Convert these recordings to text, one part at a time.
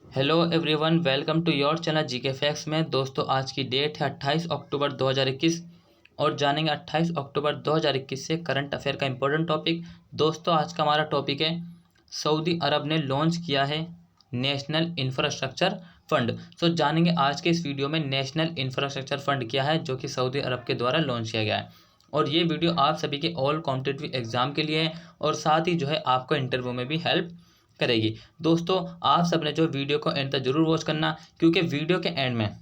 Hello everyone, welcome to your channel GK facts में। दोस्तों, आज की डेट है 28 अक्टूबर 2021 और जानेंगे 28 अक्टूबर 2021 से करंट अफेयर का इंपॉर्टेंट टॉपिक। दोस्तों, आज का हमारा टॉपिक है सऊदी अरब ने लॉन्च किया है नेशनल इंफ्रास्ट्रक्चर फंड। जानेंगे आज के इस वीडियो में नेशनल इंफ्रास्ट्रक्चर फंड क्या है जो कि सऊदी अरब के द्वारा लॉन्च किया गया है। और ये वीडियो आप सभी के ऑल कॉम्पिटिटिव एग्जाम के लिए है और साथ ही जो है आपको इंटरव्यू में भी हेल्प करेगी। दोस्तों, आप सबने जो वीडियो को एंड तक जरूर वॉच करना, क्योंकि वीडियो के एंड में,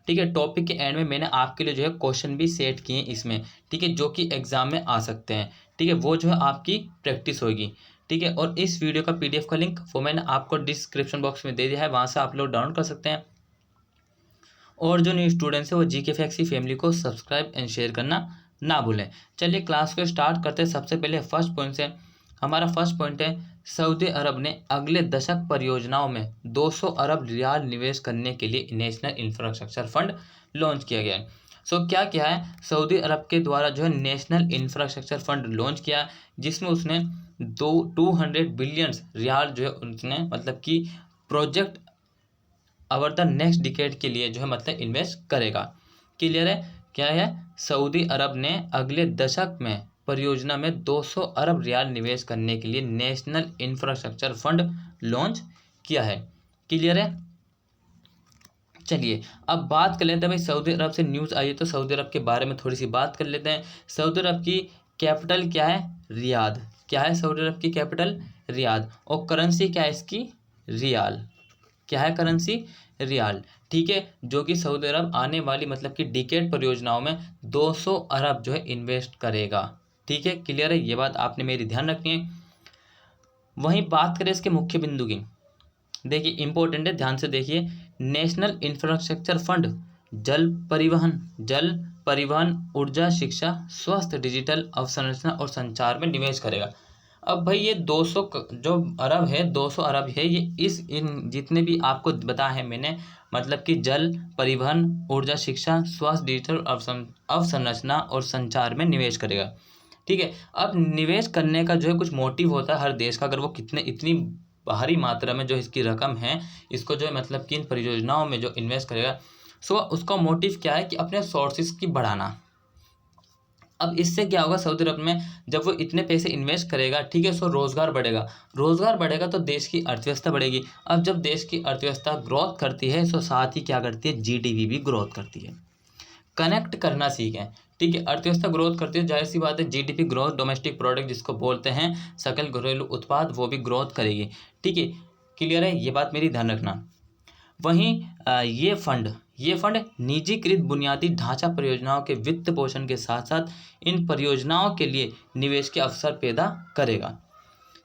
ठीक है, टॉपिक के एंड में मैंने आपके लिए जो है क्वेश्चन भी सेट किए इसमें, ठीक है, जो कि एग्जाम में आ सकते हैं। ठीक है, वो जो है आपकी प्रैक्टिस होगी। ठीक है, और इस वीडियो का पीडीएफ का लिंक वो मैंने आपको डिस्क्रिप्शन बॉक्स में दे दिया है, वहाँ से आप लोग डाउनलोड कर सकते हैं। और जो न्यू स्टूडेंट्स है वो जीके फैक्ट्स की फैमिली को सब्सक्राइब एंड शेयर करना ना भूलें। चलिए क्लास को स्टार्ट करते हैं। सबसे पहले फर्स्ट पॉइंट से। हमारा फर्स्ट पॉइंट है, सऊदी अरब ने अगले दशक परियोजनाओं में 200 अरब रियाल निवेश करने के लिए नेशनल इंफ्रास्ट्रक्चर फंड लॉन्च किया गया है। क्या किया है सऊदी अरब के द्वारा जो है नेशनल इंफ्रास्ट्रक्चर फंड लॉन्च किया, जिसमें उसने 200 बिलियन रियाल जो है उसने मतलब कि project our the next decade के लिए जो है मतलब इन्वेस्ट करेगा। क्लियर है? क्या है, सऊदी अरब ने अगले दशक में परियोजना में 200 अरब रियाल निवेश करने के लिए नेशनल इंफ्रास्ट्रक्चर फंड लॉन्च किया है। क्लियर है? चलिए अब बात कर लेते हैं भाई, सऊदी अरब से न्यूज़ आई है तो सऊदी अरब के बारे में थोड़ी सी बात कर लेते हैं। सऊदी अरब की कैपिटल क्या है? रियाद। क्या है सऊदी अरब की कैपिटल? रियाद। और करेंसी क्या है इसकी? रियाल। क्या है करेंसी? रियाल। ठीक है, जो कि सऊदी अरब आने वाली मतलब कि डिकेड परियोजनाओं में 200 अरब जो है इन्वेस्ट करेगा। ठीक है, क्लियर है? ये बात आपने मेरी ध्यान रखनी है। वहीं बात करें इसके मुख्य बिंदु की, देखिए इंपॉर्टेंट है, ध्यान से देखिए। नेशनल इंफ्रास्ट्रक्चर फंड जल परिवहन, ऊर्जा, शिक्षा, स्वास्थ्य, डिजिटल अवसंरचना और संचार में निवेश करेगा। अब भाई ये 200 जो अरब है, 200 अरब है, ये इन जितने भी आपको बताया है मैंने, मतलब कि जल परिवहन, ऊर्जा, शिक्षा, स्वास्थ्य, डिजिटल अवसंरचना और संचार में निवेश करेगा। ठीक है, अब निवेश करने का जो है कुछ मोटिव होता है हर देश का। अगर वो इतनी भारी मात्रा में जो इसकी रकम है, इसको जो है मतलब कि इन परियोजनाओं में जो इन्वेस्ट करेगा, उसका मोटिव क्या है कि अपने सोर्सेज की बढ़ाना। अब इससे क्या होगा सऊदी अरब में, जब वो इतने पैसे इन्वेस्ट करेगा, ठीक है, रोजगार बढ़ेगा। रोजगार बढ़ेगा तो देश की अर्थव्यवस्था बढ़ेगी। अब जब देश की अर्थव्यवस्था ग्रोथ करती है तो साथ ही क्या करती है, जीडीपी भी ग्रोथ करती है। कनेक्ट करना सीखें। ठीक है, अर्थव्यवस्था ग्रोथ करती है, जाहिर सी बात है जीडीपी ग्रोथ, डोमेस्टिक प्रोडक्ट जिसको बोलते हैं, सकल घरेलू उत्पाद, वो भी ग्रोथ करेगी। ठीक है, क्लियर है? ये बात मेरी ध्यान रखना। वहीं ये फंड निजीकृत बुनियादी ढांचा परियोजनाओं के वित्त पोषण के साथ साथ इन परियोजनाओं के लिए निवेश के अवसर पैदा करेगा।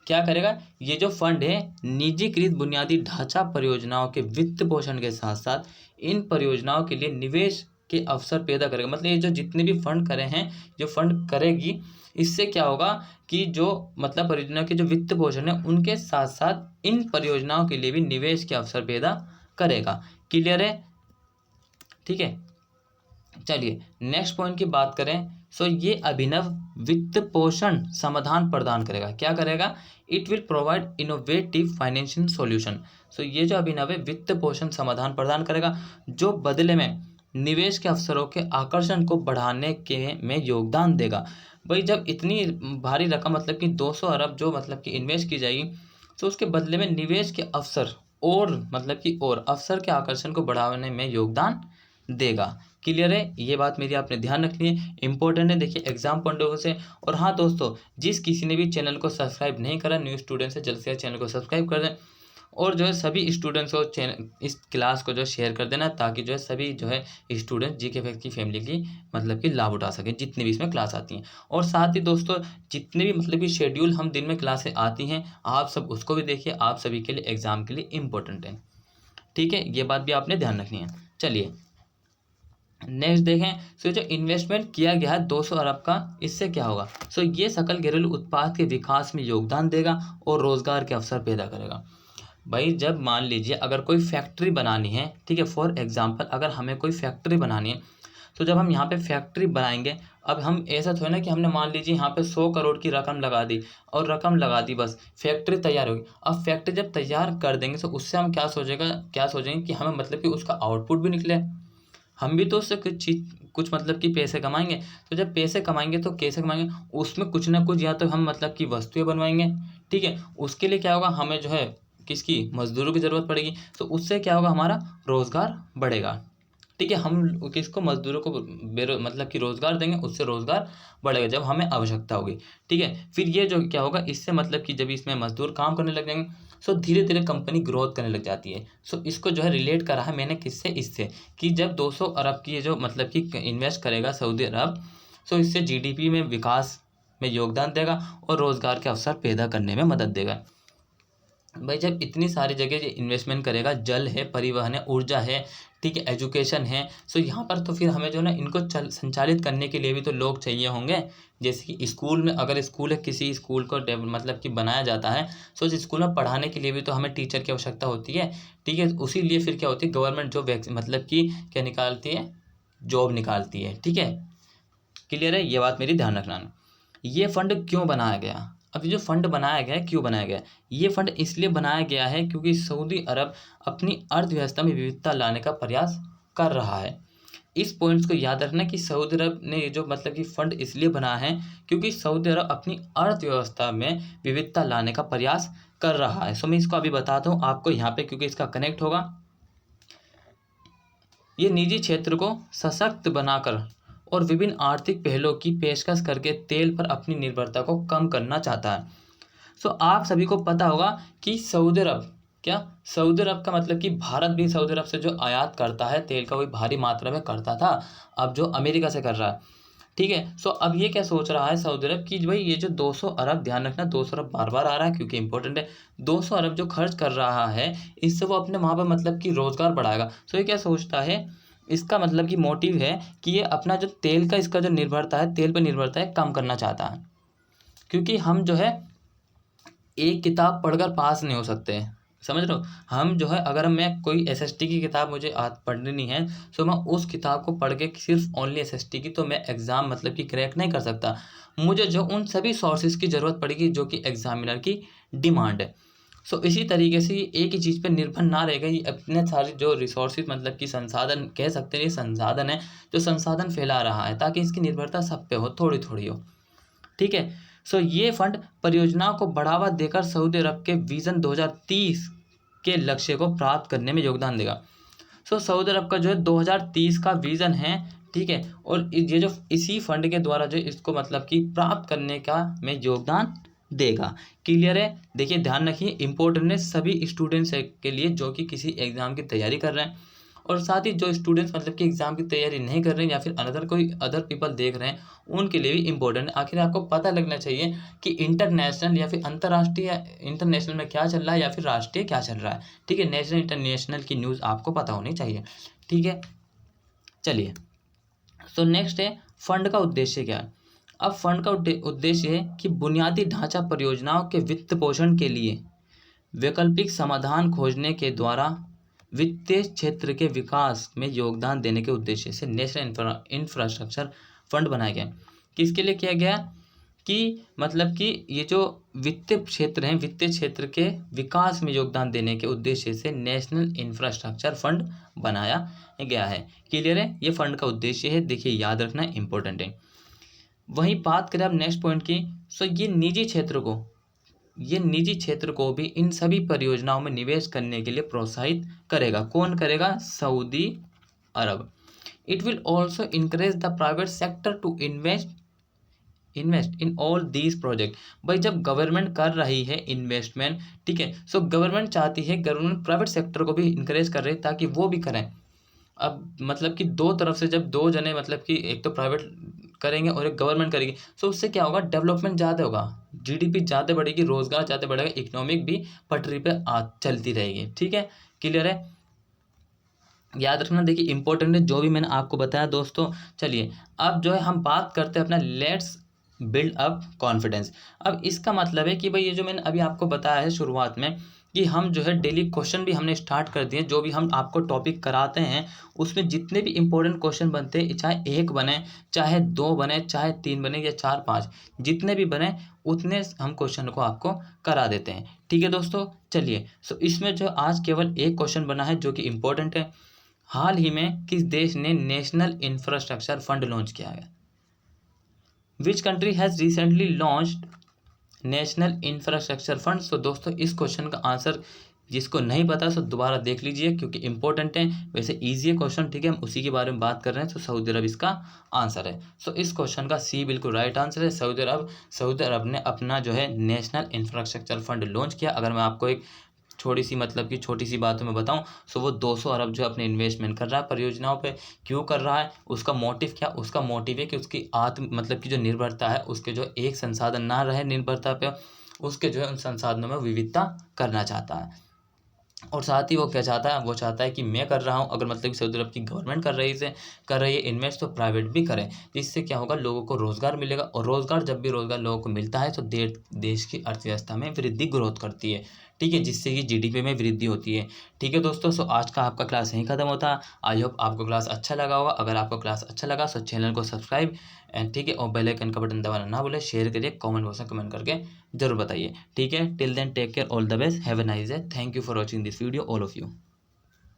क्या करेगा? ये जो फंड है निजीकृत बुनियादी ढांचा परियोजनाओं के वित्त पोषण के साथ साथ इन परियोजनाओं के लिए निवेश के अवसर पैदा करेगा। मतलब ये जो जितने भी फंड करे हैं, जो फंड करेगी, इससे क्या होगा कि जो मतलब परियोजना के जो वित्त पोषण है उनके साथ साथ इन परियोजनाओं के लिए भी निवेश के अवसर पैदा करेगा। क्लियर है? ठीक है, चलिए नेक्स्ट पॉइंट की बात करें। ये अभिनव वित्त पोषण समाधान प्रदान करेगा। क्या करेगा? It will provide innovative financial solution. ये जो अभिनव है वित्त पोषण समाधान प्रदान करेगा, जो बदले में निवेश के अवसरों के आकर्षण को बढ़ाने के में योगदान देगा। भाई जब इतनी भारी रकम मतलब कि 200 अरब जो मतलब कि इन्वेस्ट की जाएगी, तो उसके बदले में निवेश के अवसर और मतलब कि और अवसर के आकर्षण को बढ़ाने में योगदान देगा। क्लियर है? ये बात मेरी आपने ध्यान रखनी है, इंपॉर्टेंट है, देखिए एग्जाम पॉइंट ऑफ व्यू से। और हाँ दोस्तों, जिस किसी ने भी चैनल को सब्सक्राइब नहीं करा, न्यू स्टूडेंट है, जल्द से जल्द चैनल को सब्सक्राइब कर दें और जो है सभी स्टूडेंट्स को चैनल इस क्लास को जो शेयर कर देना, ताकि जो है सभी जो है स्टूडेंट जीके फैक्ट्स की फैमिली की मतलब कि लाभ उठा सकें, जितनी भी इसमें क्लास आती हैं। और साथ ही दोस्तों, जितने भी मतलब कि शेड्यूल हम दिन में क्लासें आती हैं, आप सब उसको भी देखिए, आप सभी के लिए एग्जाम के लिए इम्पोर्टेंट है। ठीक है, ये बात भी आपने ध्यान रखनी है। चलिए नेक्स्ट देखें। जो इन्वेस्टमेंट किया गया है 200 अरब का, इससे क्या होगा? ये सकल घरेलू उत्पाद के विकास में योगदान देगा और रोजगार के अवसर पैदा करेगा। भाई जब मान लीजिए अगर कोई फैक्ट्री बनानी है, ठीक है, फॉर एग्जांपल अगर हमें कोई फैक्ट्री बनानी है, तो जब हम यहाँ पे फैक्ट्री बनाएंगे, अब हम ऐसा थोड़ा ना कि हमने मान लीजिए यहाँ पे 100 करोड़ की रकम लगा दी और रकम लगा दी, बस फैक्ट्री तैयार होगी। अब फैक्ट्री जब तैयार कर देंगे तो उससे हम क्या सोचेंगे कि हमें मतलब कि उसका आउटपुट भी निकले, हम भी तो उससे कुछ मतलब कि पैसे कमाएंगे। तो जब पैसे कमाएंगे तो कैसे कमाएंगे, उसमें कुछ ना कुछ या तो हम मतलब कि वस्तुएं बनवाएंगे, ठीक है। उसके लिए क्या होगा, हमें जो है किसकी, मजदूरों की ज़रूरत पड़ेगी। तो उससे क्या होगा, हमारा रोज़गार बढ़ेगा, ठीक है। हम किसको, मजदूरों को मतलब कि रोज़गार देंगे, उससे रोज़गार बढ़ेगा जब हमें आवश्यकता होगी, ठीक है। फिर ये जो क्या होगा, इससे मतलब कि जब इसमें मजदूर काम करने लग जाएंगे, सो धीरे धीरे कंपनी ग्रोथ करने लग जाती है। सो इसको जो है रिलेट करा है मैंने किससे, इससे कि जब 200 अरब की ये जो मतलब कि इन्वेस्ट करेगा सऊदी अरब, सो इससे जीडीपी में विकास में योगदान देगा और रोज़गार के अवसर पैदा करने में मदद देगा। भाई जब इतनी सारी जगह इन्वेस्टमेंट करेगा, जल है, परिवहन है, ऊर्जा है, ठीक है, एजुकेशन है, सो यहाँ पर तो फिर हमें जो है ना इनको संचालित करने के लिए भी तो लोग चाहिए होंगे। जैसे कि स्कूल में, अगर स्कूल है, किसी स्कूल को मतलब कि बनाया जाता है, सो उस स्कूल में पढ़ाने के लिए भी तो हमें टीचर की आवश्यकता होती है, ठीक है। उसी लिए फिर क्या होती है, गवर्नमेंट जो मतलब कि क्या निकालती है, जॉब निकालती है, ठीक है। क्लियर है, ये बात मेरी ध्यान रखना। ये फंड क्यों बनाया गया, अब जो फंड बनाया गया है, क्यों बनाया गया है? ये फंड इसलिए बनाया गया है क्योंकि सऊदी अरब अपनी अर्थव्यवस्था में विविधता लाने का प्रयास कर रहा है। इस पॉइंट्स को याद रखना कि सऊदी अरब ने ये जो मतलब कि फंड इसलिए बना है क्योंकि सऊदी अरब अपनी अर्थव्यवस्था में विविधता लाने का प्रयास कर रहा है। सो मैं इसको अभी बताता हूँ आपको यहाँ पे, क्योंकि इसका कनेक्ट होगा। ये निजी क्षेत्र को सशक्त बनाकर और विभिन्न आर्थिक पहलों की पेशकश करके तेल पर अपनी निर्भरता को कम करना चाहता है। सो आप सभी को पता होगा कि सऊदी अरब, क्या सऊदी अरब का मतलब कि भारत भी सऊदी अरब से जो आयात करता है तेल का, वही भारी मात्रा में करता था, अब जो अमेरिका से कर रहा है, ठीक है। सो अब ये क्या सोच रहा है सऊदी अरब कि भाई ये जो 200 अरब, ध्यान रखना 200 अरब बार बार आ रहा है क्योंकि इंपॉर्टेंट है, 200 अरब जो खर्च कर रहा है, इससे वो अपने वहाँ पर मतलब कि रोजगार बढ़ाएगा। सो ये क्या सोचता है, इसका मतलब कि मोटिव है कि ये अपना जो तेल का, इसका जो निर्भरता है, तेल पर निर्भरता है, कम करना चाहता है। क्योंकि हम जो है एक किताब पढ़कर पास नहीं हो सकते, समझ रहे हो। हम जो है, अगर मैं कोई एसएसटी की किताब मुझे पढ़नी है, तो मैं उस किताब को पढ़ के सिर्फ ओनली एसएसटी की, तो मैं एग्ज़ाम मतलब कि क्रैक नहीं कर सकता। मुझे जो उन सभी सोर्सेज की ज़रूरत पड़ेगी जो कि एग्जामिनर की डिमांड है। सो इसी तरीके से ये एक ही चीज़ पर निर्भर ना रहेगा, ये अपने सारे जो रिसोर्सेज मतलब कि संसाधन कह सकते हैं, ये संसाधन है जो संसाधन फैला रहा है, ताकि इसकी निर्भरता सब पे हो, थोड़ी थोड़ी हो, ठीक है। सो ये फंड परियोजनाओं को बढ़ावा देकर सऊदी अरब के विजन 2030 के लक्ष्य को प्राप्त करने में योगदान देगा। सो सऊदी अरब का जो है 2030 का विजन है, ठीक है, और ये जो इसी फंड के द्वारा जो इसको मतलब कि प्राप्त करने का में योगदान देगा। क्लियर है, देखिए ध्यान रखिए, इंपॉर्टेंट है सभी स्टूडेंट्स के लिए जो कि किसी एग्जाम की तैयारी कर रहे हैं, और साथ ही जो स्टूडेंट्स मतलब कि एग्जाम की तैयारी नहीं कर रहे हैं या फिर अदर पीपल देख रहे हैं, उनके लिए भी इम्पोर्टेंट है। आखिर आपको पता लगना चाहिए कि इंटरनेशनल या फिर अंतर्राष्ट्रीय, इंटरनेशनल में क्या चल रहा है या फिर राष्ट्रीय क्या चल रहा है, ठीक है। नेशनल इंटरनेशनल की न्यूज़ आपको पता होनी चाहिए, ठीक है। चलिए, तो नेक्स्ट है फंड का उद्देश्य क्या है। अब फंड का उद्देश्य है कि बुनियादी ढांचा परियोजनाओं के वित्त पोषण के लिए वैकल्पिक समाधान खोजने के द्वारा वित्तीय क्षेत्र के विकास में योगदान देने के उद्देश्य से नेशनल इंफ्रास्ट्रक्चर फंड बनाया गया। किसके लिए किया गया, कि मतलब कि ये जो वित्तीय क्षेत्र हैं, वित्तीय क्षेत्र के विकास में योगदान देने के उद्देश्य से नेशनल इंफ्रास्ट्रक्चर फंड बनाया गया है। क्लियर है, ये फंड का उद्देश्य है, देखिए याद रखना इंपॉर्टेंट है। वहीं बात करें अब नेक्स्ट पॉइंट की, सो ये निजी क्षेत्र को भी इन सभी परियोजनाओं में निवेश करने के लिए प्रोत्साहित करेगा। कौन करेगा, Saudi Arab. It will also encourage the private sector to invest in all these project. भाई जब गवर्नमेंट कर रही है इन्वेस्टमेंट, ठीक है, सो गवर्नमेंट चाहती है, गवर्नमेंट प्राइवेट सेक्टर को भी इंकरेज कर रही है ताकि वो भी करें। अब मतलब कि दो तरफ से जब दो जने मतलब कि एक तो प्राइवेट करेंगे और एक गवर्नमेंट करेगी, सो उससे क्या होगा, डेवलपमेंट ज़्यादा होगा, जीडीपी ज़्यादा बढ़ेगी, रोजगार ज़्यादा बढ़ेगा, इकोनॉमिक भी पटरी पे चलती रहेगी, ठीक है। क्लियर है, याद रखना, देखिए इंपॉर्टेंट है जो भी मैंने आपको बताया दोस्तों। चलिए अब जो है हम बात करते हैं अपना लेट्स बिल्ड अप कॉन्फिडेंस। अब इसका मतलब है कि भाई ये जो मैंने अभी आपको बताया है शुरुआत में कि हम जो है डेली क्वेश्चन भी हमने स्टार्ट कर दिए। जो भी हम आपको टॉपिक कराते हैं उसमें जितने भी इंपॉर्टेंट क्वेश्चन बनते हैं, चाहे 1 बने, चाहे 2 बने, चाहे 3 बने या 4-5, जितने भी बने उतने हम क्वेश्चन को आपको करा देते हैं। ठीक है दोस्तों, चलिए। सो इसमें जो आज केवल एक क्वेश्चन बना है जो कि इम्पोर्टेंट है। हाल ही में किस देश ने नेशनल इंफ्रास्ट्रक्चर फंड लॉन्च किया है? Which country has recently launched national infrastructure fund? So दोस्तों इस क्वेश्चन का आंसर जिसको नहीं पता सो दोबारा देख लीजिए, क्योंकि इंपॉर्टेंट है। वैसे इजी है क्वेश्चन, ठीक है, हम उसी के बारे में बात कर रहे हैं। तो सऊदी अरब इसका आंसर है। सो इस क्वेश्चन का सी बिल्कुल राइट आंसर है, सऊदी अरब ने अपना जो है नेशनल इंफ्रास्ट्रक्चर फंड लॉन्च किया। अगर मैं आपको एक छोटी सी मतलब कि छोटी सी बातों में बताऊं, सो वो 200 अरब जो अपने इन्वेस्टमेंट कर रहा है परियोजनाओं पे। क्यों कर रहा है? उसका मोटिव क्या? उसका मोटिव है कि उसकी आत्म मतलब कि जो निर्भरता है, उसके जो एक संसाधन ना रहे निर्भरता पे, उसके जो है उन संसाधनों में विविधता करना चाहता है। और साथ ही वो क्या चाहता है? वो चाहता है कि मैं कर रहा हूँ, अगर मतलब कि सऊदी अरब की गवर्नमेंट कर रही है इन्वेस्ट, तो प्राइवेट भी करे। जिससे क्या होगा? लोगों को रोज़गार मिलेगा, और रोज़गार जब भी रोज़गार लोगों को मिलता है तो देश की अर्थव्यवस्था में वृद्धि ग्रोथ करती है। ठीक है, जिससे कि जीडीपी में वृद्धि होती है। ठीक है दोस्तों, सो आज का आपका क्लास यहीं खत्म होता है। आई होप आपको क्लास अच्छा लगा होगा। अगर आपको क्लास अच्छा लगा सो चैनल को सब्सक्राइब एंड ठीक है, और बेल आइकन का बटन दबाना ना भूलें। शेयर करिए, कमेंट बॉक्स में कमेंट करके जरूर बताइए। ठीक है, till then take care, all the best, have a nice day, thank you for watching this video all of you.